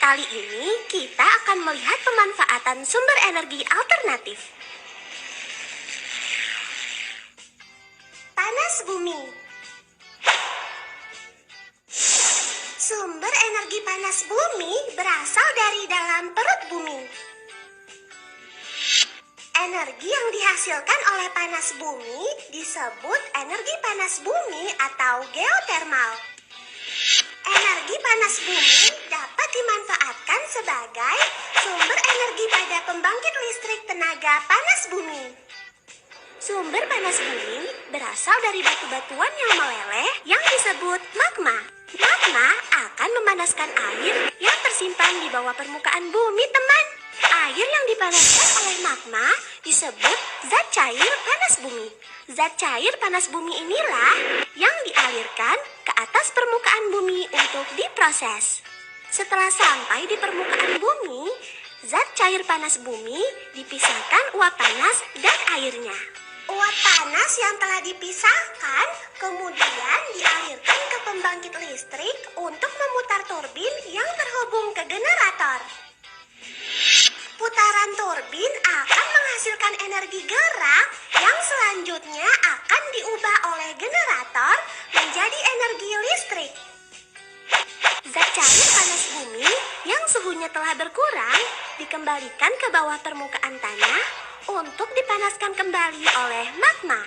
Kali ini kita akan melihat pemanfaatan sumber energi alternatif. Panas bumi. Sumber energi panas bumi berasal dari dalam perut bumi. Energi yang dihasilkan oleh panas bumi disebut energi panas bumi atau geotermal. Energi panas bumi dapat dimanfaatkan sebagai sumber energi pada pembangkit listrik tenaga panas bumi. Sumber panas bumi berasal dari batu-batuan yang meleleh yang disebut magma. Magma akan memanaskan air yang tersimpan di bawah permukaan bumi, teman. Air yang dipanaskan oleh magma disebut zat cair panas bumi. Zat cair panas bumi inilah yang dialirkan ke atas permukaan bumi untuk diproses. Setelah sampai di permukaan bumi, zat cair panas bumi dipisahkan uap panas dan airnya. Uap panas yang telah dipisahkan kemudian dialirkan ke pembangkit listrik untuk memutar turbin yang terhubung ke generator. Putaran turbin akan menghasilkan energi gerak yang selanjutnya akan diubah oleh generator menjadi energi listrik. Zat cair panas bumi yang suhunya telah berkurang dikembalikan ke bawah permukaan tanah untuk dipanaskan kembali oleh magma.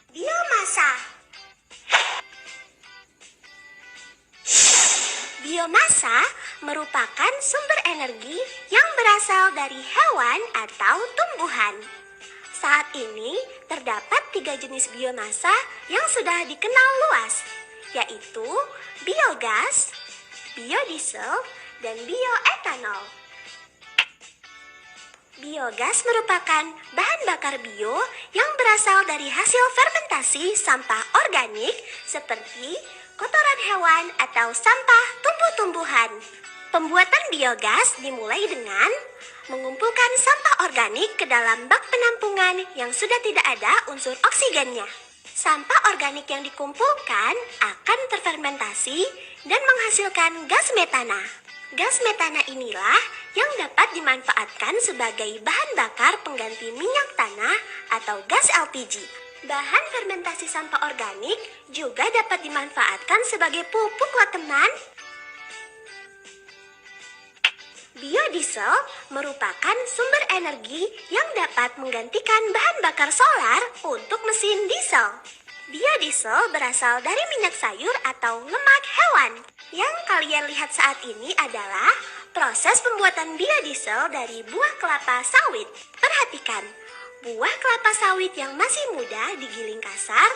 Biomasa. Biomasa merupakan sumber energi yang berasal dari hewan atau tumbuhan. Saat ini terdapat 3 jenis biomasa yang sudah dikenal luas, yaitu biogas, biodiesel, dan bioetanol. Biogas merupakan bahan bakar bio yang berasal dari hasil fermentasi sampah organik seperti kotoran hewan atau sampah tumbuh-tumbuhan. Pembuatan biogas dimulai dengan mengumpulkan sampah organik ke dalam bak penampungan yang sudah tidak ada unsur oksigennya. Sampah organik yang dikumpulkan akan terfermentasi dan menghasilkan gas metana. Gas metana inilah yang dapat dimanfaatkan sebagai bahan bakar pengganti minyak tanah atau gas LPG. Bahan fermentasi sampah organik juga dapat dimanfaatkan sebagai pupuk loh, teman. Biodiesel merupakan sumber energi yang dapat menggantikan bahan bakar solar untuk mesin diesel. Biodiesel berasal dari minyak sayur atau lemak hewan. Yang kalian lihat saat ini adalah proses pembuatan biodiesel dari buah kelapa sawit. Perhatikan, buah kelapa sawit yang masih muda digiling kasar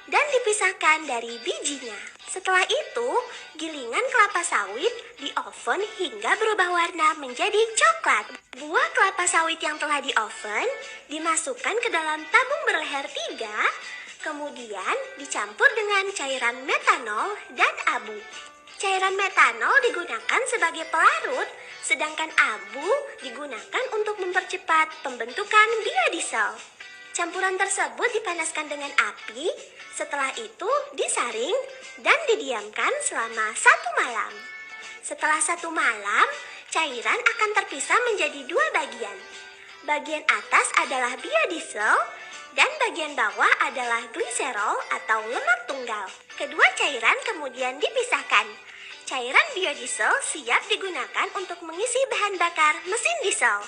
dan dipisahkan dari bijinya. Setelah itu, gilingan kelapa sawit di oven hingga berubah warna menjadi coklat. Buah kelapa sawit yang telah di oven dimasukkan ke dalam tabung berleher 3, kemudian dicampur dengan cairan metanol dan abu. Cairan metanol digunakan sebagai pelarut, sedangkan abu digunakan untuk mempercepat pembentukan biodiesel. Campuran tersebut dipanaskan dengan api, setelah itu disaring dan didiamkan selama 1 malam. Setelah 1 malam, cairan akan terpisah menjadi 2 bagian. Bagian atas adalah biodiesel dan bagian bawah adalah gliserol atau lemak tunggal. Kedua cairan kemudian dipisahkan. Cairan biodiesel siap digunakan untuk mengisi bahan bakar mesin diesel.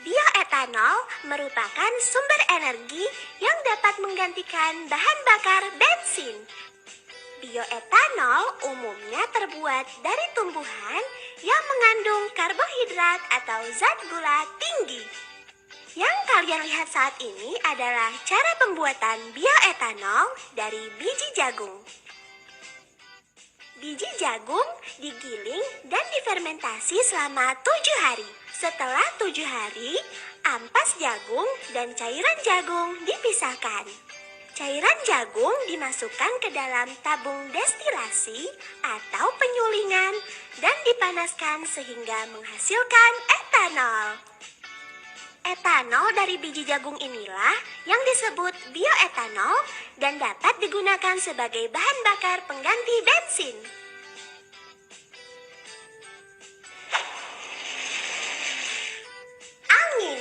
Bioetanol merupakan sumber energi yang dapat menggantikan bahan bakar bensin. Bioetanol umumnya terbuat dari tumbuhan yang mengandung karbohidrat atau zat gula tinggi. Yang kalian lihat saat ini adalah cara pembuatan bioetanol dari biji jagung. Biji jagung digiling dan difermentasi selama 7 hari. Setelah 7 hari, ampas jagung dan cairan jagung dipisahkan. Cairan jagung dimasukkan ke dalam tabung destilasi atau penyulingan dan dipanaskan sehingga menghasilkan etanol. Etanol dari biji jagung inilah yang disebut bioetanol dan dapat digunakan sebagai bahan bakar pengganti bensin. Angin.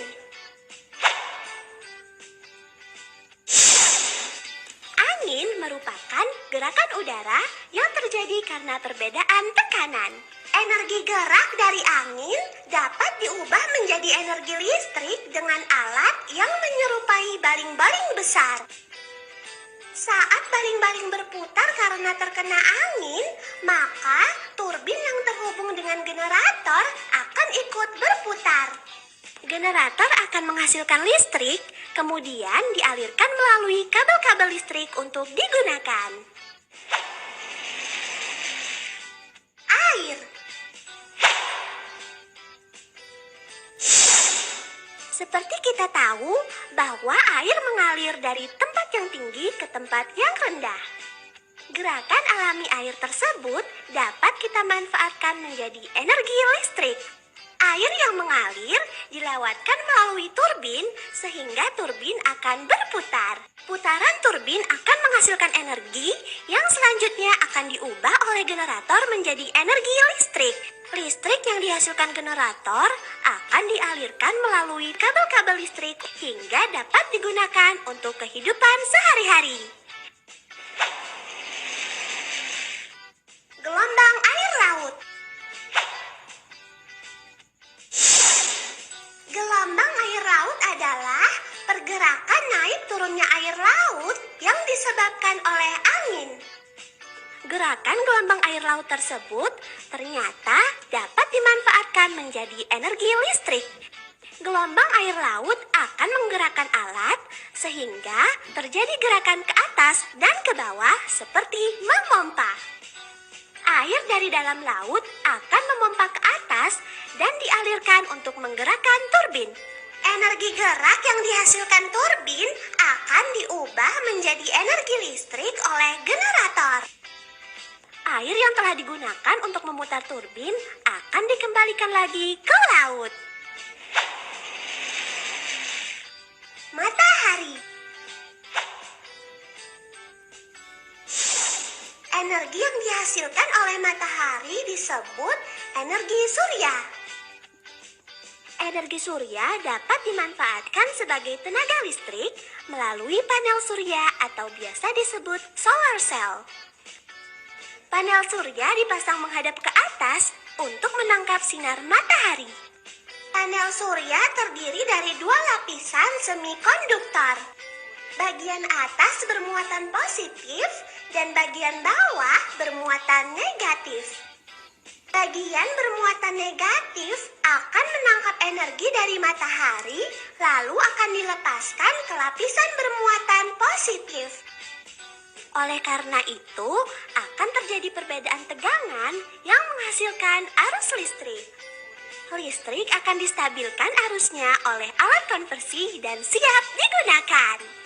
Angin merupakan gerakan udara yang terjadi karena perbedaan tekanan. Energi gerak dari angin dapat diubah menjadi energi listrik dengan alat yang menyerupai baling-baling besar. Saat baling-baling berputar karena terkena angin, maka turbin yang terhubung dengan generator akan ikut berputar. Generator akan menghasilkan listrik, kemudian dialirkan melalui kabel-kabel listrik untuk digunakan. Air. Seperti kita tahu bahwa air mengalir dari tempat yang tinggi ke tempat yang rendah. Gerakan alami air tersebut dapat kita manfaatkan menjadi energi listrik. Air yang mengalir dilewatkan melalui turbin sehingga turbin akan berputar. Putaran turbin akan menghasilkan energi yang selanjutnya akan diubah oleh generator menjadi energi listrik. Listrik yang dihasilkan generator akan dialirkan melalui kabel-kabel listrik hingga dapat digunakan untuk kehidupan sehari-hari. Gelombang air laut. Gelombang air laut adalah pergerakan naik turunnya air laut yang disebabkan oleh angin. Gerakan gelombang air laut tersebut ternyata dapat dimanfaatkan menjadi energi listrik. Gelombang air laut akan menggerakkan alat sehingga terjadi gerakan ke atas dan ke bawah seperti memompa. Air dari dalam laut akan memompa ke atas dan dialirkan untuk menggerakkan turbin. Energi gerak yang dihasilkan turbin akan diubah menjadi energi listrik oleh generator. Air yang telah digunakan untuk memutar turbin akan dikembalikan lagi ke laut. Matahari. Energi yang dihasilkan oleh matahari disebut energi surya. Energi surya dapat dimanfaatkan sebagai tenaga listrik melalui panel surya atau biasa disebut solar cell. Panel surya dipasang menghadap ke atas untuk menangkap sinar matahari. Panel surya terdiri dari 2 lapisan semikonduktor. Bagian atas bermuatan positif dan bagian bawah bermuatan negatif. Bagian bermuatan negatif akan menangkap energi dari matahari lalu akan dilepaskan ke lapisan bermuatan positif. Oleh karena itu, akan terjadi perbedaan tegangan yang menghasilkan arus listrik. Listrik akan distabilkan arusnya oleh alat konversi dan siap digunakan.